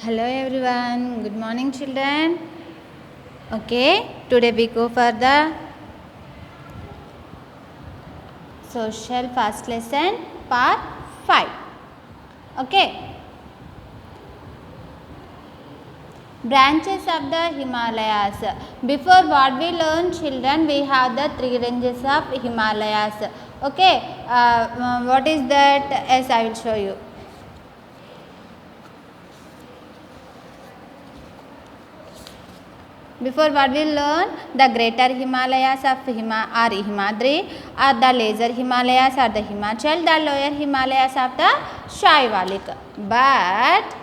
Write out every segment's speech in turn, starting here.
Hello everyone, good morning children. Okay, today we go for the social first lesson part 5. Okay, branches of the Himalayas. Before what we learn children, we have the 3 ranges of Himalayas. Okay, what is that? Yes, I will show you. Before what we learn, the greater Himalayas of Himadri, or the lesser Himalayas or the Himachal, the lower Himalayas of the Shaivalik. But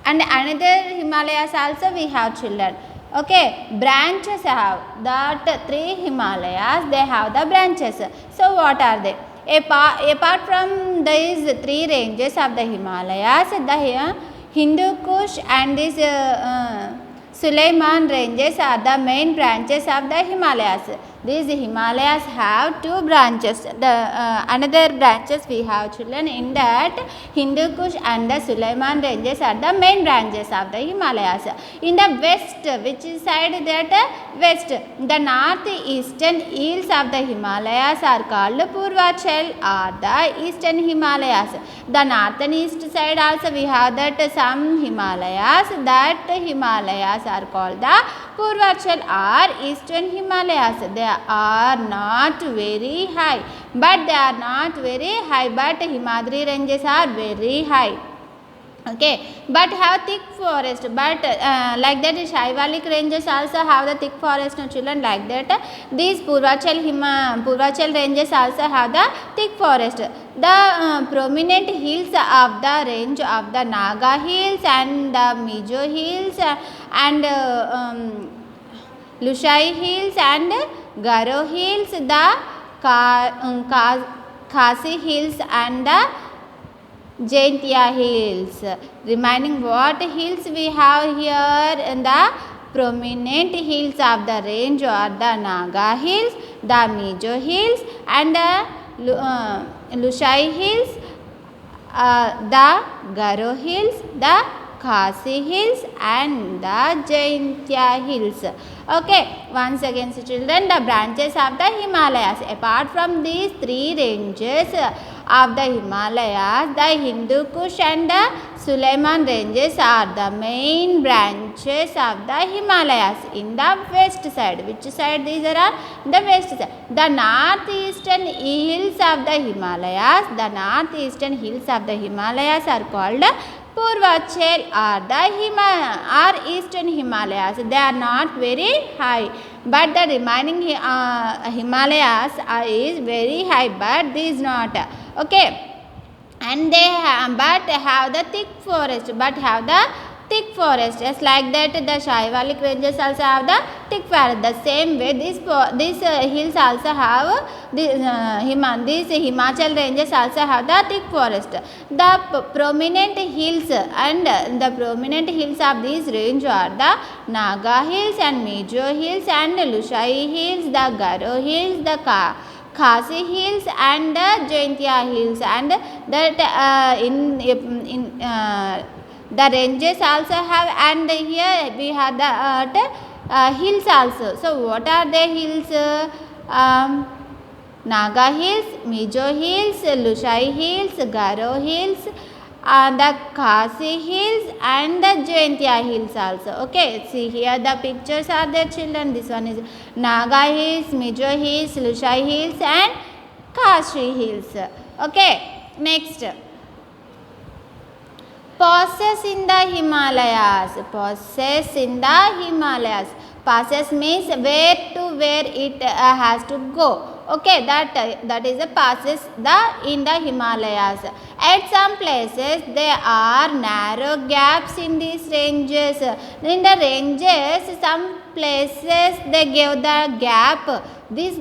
and another Himalayas also we have children. Okay, branches have that 3 Himalayas, they have the branches. So what are they? Apart from these 3 ranges of the Himalayas, the Hindu Kush and this Suleiman ranges are the main branches of the Himalayas. These Himalayas have 2 branches. The another branches we have children in that Hindu Kush and the Suleiman ranges are the main branches of the Himalayas. In the west, which side that west, the northeastern hills of the Himalayas are called Purvachal or the eastern Himalayas. The north and east side also we have that some Himalayas. That Himalayas are called the Purvachal or eastern Himalayas. They are not very high, but Himadri ranges are very high. Okay, but have thick forest, but like that Shaivalik ranges also have the thick forest, no children, like that these Purvachal ranges also have the thick forest. The prominent hills of the range of the Naga hills and the Mijo hills and Lushai hills and Garo hills, the Khasi hills and the Jaintia hills. Remaining what hills we have here in the prominent hills of the range or the Naga hills, the Mijo hills and the Lushai hills, the Garo hills, the Khasi hills and the Jaintia hills. Okay, once again children, the branches of the Himalayas. Apart from these 3 ranges of the Himalayas, the Hindu Kush and the Suleiman ranges are the main branches of the Himalayas in the west side. Which side these are? The west side. The northeastern hills of the Himalayas, are called Purvachal or the eastern Himalayas. They are not very high, but the remaining Himalayas is very high, but these not. Okay, and they have the thick forest, just like that the Shaivalik ranges also have the thick forest. The same way these hills also have these Himachal ranges also have the thick forest. The prominent hills of these range are the Naga hills and Mijo hills and Lushai hills, the Garo hills, the Khasi hills and the Jaintia hills, and that the ranges also have, and here we have the hills also. So what are the hills? Naga hills, Mijo hills, Lushai hills, Garo hills, the Khasi hills and the Jaintia hills also. Okay, see here the pictures are there children. This one is Naga hills, Mijo hills, Lushai hills and Khasi hills. Okay, next. Passes in the Himalayas. Passes means where to where it has to go. Okay, that is the passes in the Himalayas. At some places there are narrow gaps in these ranges. In the ranges, some places they give the gap. These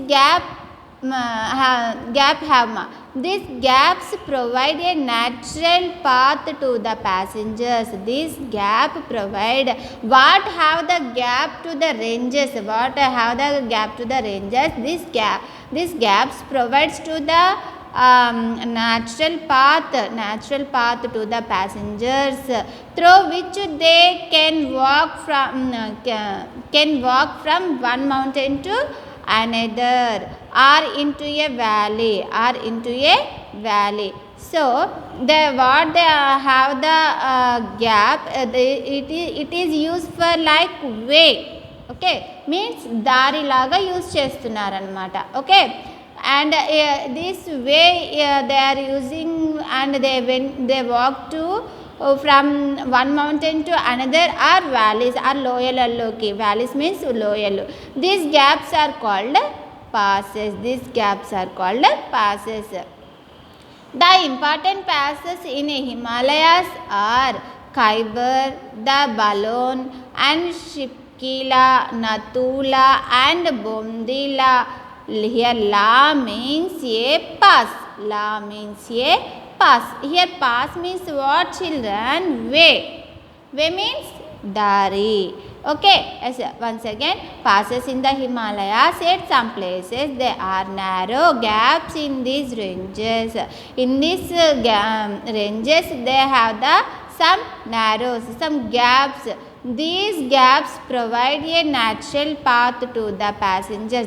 these gaps provide a natural path to the passengers. These gap provide what have the gap to the ranges. These gaps provides to the natural path to the passengers through which they can walk from one mountain to another or into a valley. So the what they have the gap, it is used for like way. Okay, means దారి లాగా use చేస్తున్నారనమాట. Okay, and this way they are using, and when they walk to from one mountain to another are valleys or loyalalloki. Valleys means loyalu. These gaps are called passes. The important passes in Himalayas are Khyber, the Balon and Shipkila, Natula and Bomdila. Here La means a pass. Here pass means what, children? Way means dari. Okay, once again, passes in the Himalayas. At some places there are narrow gaps in these ranges. In these ranges they have some narrows, some gaps. These gaps provide a natural path to the passengers.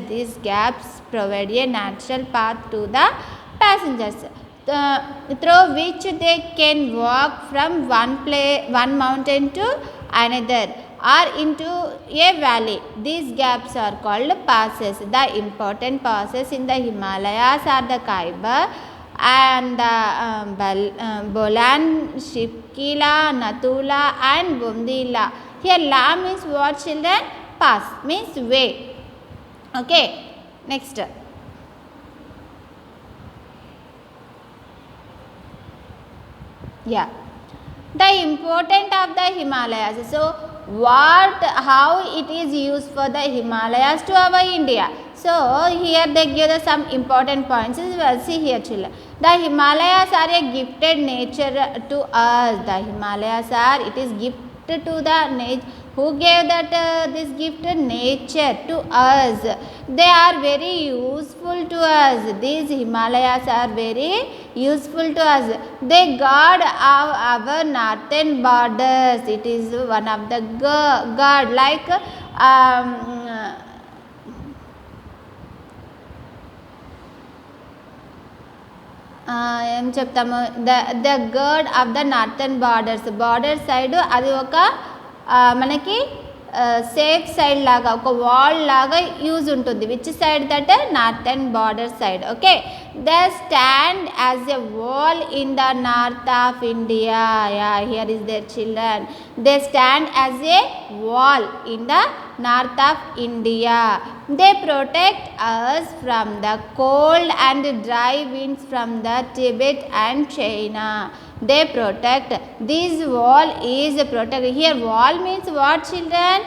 Through which they can walk from one mountain to another or into a valley. These gaps are called passes. The important passes in the Himalayas are the Khyber and the Bolan, Shipkila, Natula and Bomdila. Here La means what, children? Pass means way. Okay, next. Yeah, the importance of the Himalayas. So how it is used for the Himalayas to our India. So here they give us some important points. See here, children. The Himalayas are a gifted nature to us. It is gifted to the nature. Who gave this gifted nature to us? They are very useful to us. These Himalayas are very useful to us. They guard our northern borders. It is one of the guard, like ఏం చెప్తాము, the guard of the northern borders. Border side అది ఒక మనకి safe side లాగా, ఒక wall లాగా use ఉంటుంది. Which side that? Northern border side. Okay, they stand as a wall in the north of India. Here is their children. They stand as a wall in the north of India. They protect us from the cold and dry winds from the Tibet and China. They protect. This wall is protected. Here wall means what, children?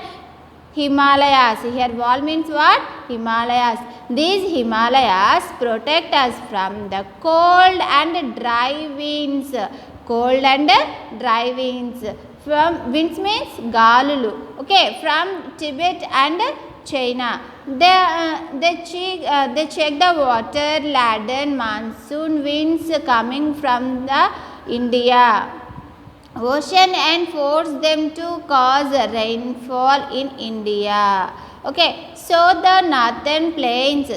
Himalayas. Here wall means what? Himalayas. These Himalayas protect us from the cold and dry winds. Cold and dry winds. From winds means galulu. Okay, from Tibet and China. They check the water laden monsoon winds coming from the India ocean and force them to cause rainfall in India. Okay, so the northern plains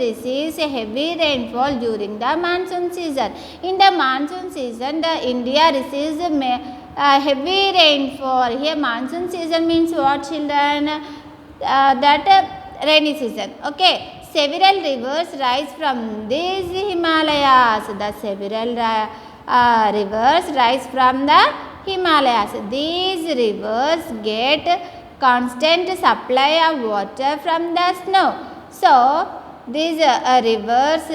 receives a heavy rainfall during the monsoon season. In the monsoon season, the India receives heavy rainfall. Here monsoon season means what, children? That rainy season. Okay, several rivers rise from these Himalayas. The several rivers rise from the Himalayas. These rivers get constant supply of water from the snow. So these rivers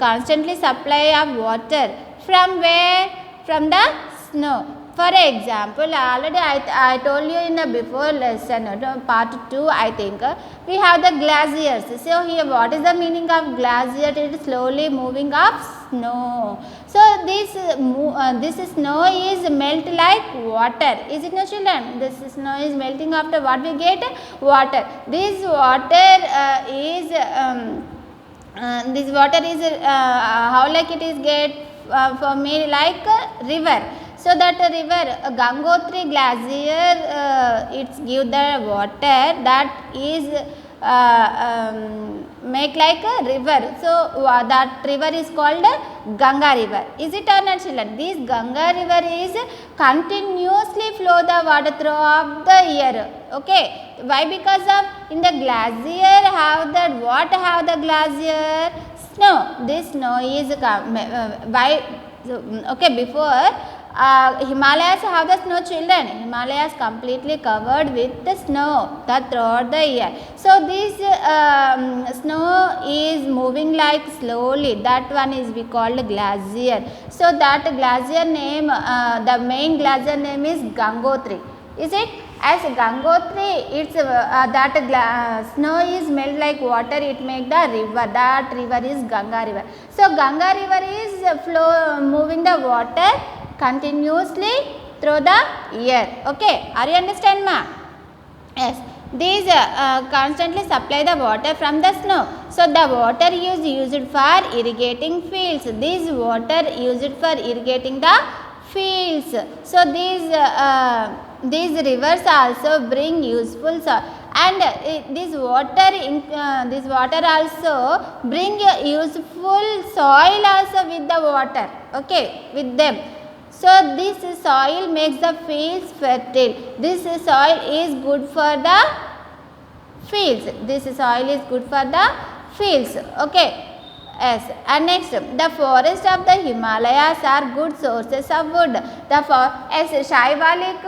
constantly supply of water from where? From the snow. For example, already I told you in the before lesson, part 2 I think, we have the glaciers. So here what is the meaning of glacier? It is slowly moving of snow. So this snow is melt like water. Is it not, children? This snow is melting after what we get? Water. This water is this water is how like it is get for me like a river. So that river Gangotri glacier it's give the water that is make like a river. So that river is called Ganga river. Is it or not, children? This Ganga river is continuously flow the water throughout the year. Okay, why? Because of in the glacier have that what have the glacier snow. This snow is why? Okay, before Himalayas have the snow, children. Himalayas completely covered with the snow that throughout the year. So this snow is moving like slowly. That one is we called glacier. So that glacier name, the main glacier name is Gangotri. Is it? As Gangotri, it's that snow is melt like water. It make the river. That river is Ganga river. So Ganga river is flow moving the water continuously through the year. Okay, are you understand, ma? Yes, these constantly supply the water from the snow. So the water is used for irrigating fields. This water used for irrigating the fields. So these rivers also bring useful and this water also bring useful soil also with the water. Okay, with them. So this soil makes the fields fertile. This soil is good for the fields. This soil is good for the fields. Okay. Yes. And next, the forests of the Himalayas are good sources of wood. The Shaiwalik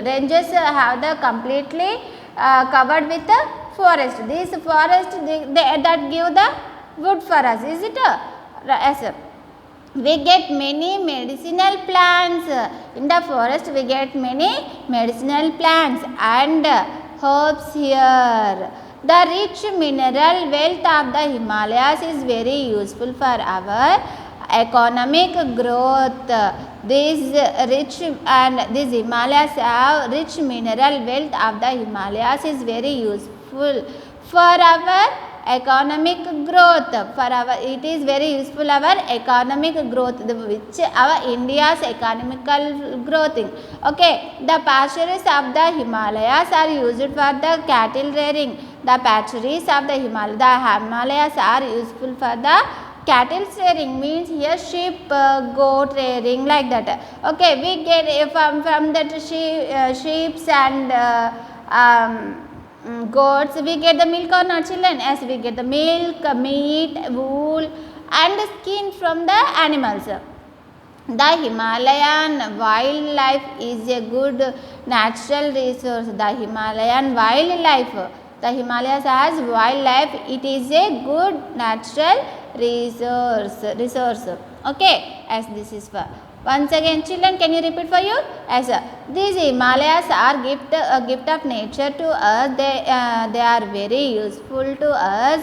ranges have the completely covered with the forest. These forests that give the wood for us. Is it? Yes. We get many medicinal plants in the forest. We get many medicinal plants and herbs here. The rich mineral wealth of the Himalayas is very useful for our economic growth. These Himalayas have rich mineral wealth of the Himalayas is very useful for our economic growth. It is very useful our economic growth, which our India's economical growth. Okay, the pastures of the Himalayas are used for the cattle rearing. The pastures of the Himalayas are useful for the cattle rearing, means here sheep, goat rearing, like that. Okay, we get from that sheep and goats, we get the milk or not, children? Yes, we get the milk, meat, wool and skin from the animals. The Himalayan wildlife is a good natural resource. The Himalayan wildlife, the Himalayas has wildlife, it is a good natural resource. Okay, as this is for. Once again, children, can you repeat for you? As these Himalayas are a gift of nature to us. They are very useful to us.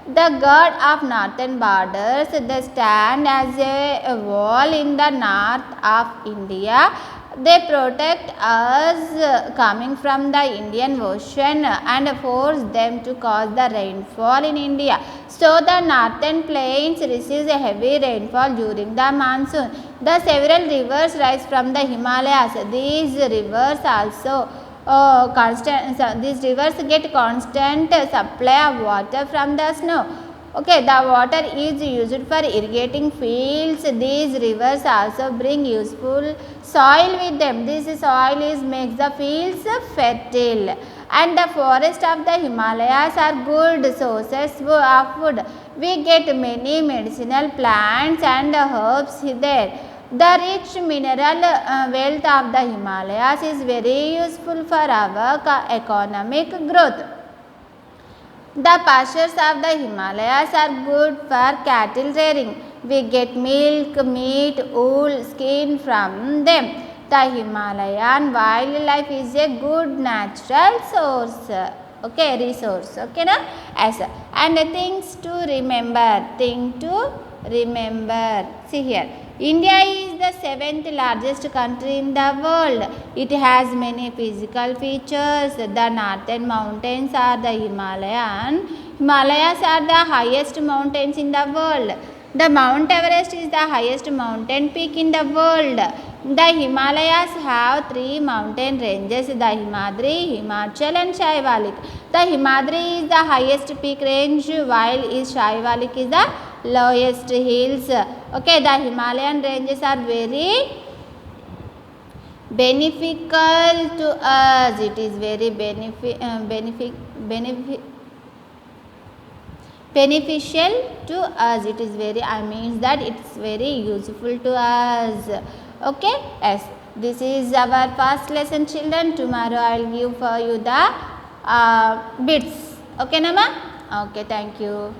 The god of northern borders, they stand as a wall in the north of India. They protect us coming from the Indian Ocean and force them to cause the rainfall in India. So the northern plains receives a heavy rainfall during the monsoon. The several rivers rise from the Himalayas. These rivers also these rivers get constant supply of water from the snow. Okay, the water is used for irrigating fields. These rivers also bring useful soil with them. This soil makes the fields fertile. And the forests of the Himalayas are good sources of food. We get many medicinal plants and herbs there. The rich mineral wealth of the Himalayas is very useful for our economic growth. The pastures of the Himalayas are good for cattle rearing. We get milk, meat, wool, skin from them. The Himalayan wildlife is a good natural source. Okay, resource. Okay, na? As and things to remember. See here. India is the 7th largest country in the world. It has many physical features. The northern mountains are the Himalayas are the highest mountains in the world. The Mount Everest is the highest mountain peak in the world. The Himalayas have three mountain ranges, the Himadri, Himachal and Shaivalik. The Himadri is the highest peak range while Shaivalik is the lowest hills. Okay, the Himalayan ranges are very beneficial to us. It is very beneficial to us. It is very, I means that it's very useful to us. Okay, yes, this is our first lesson, children. Tomorrow I will give for you the bits. Okay, Nama? Okay, thank you.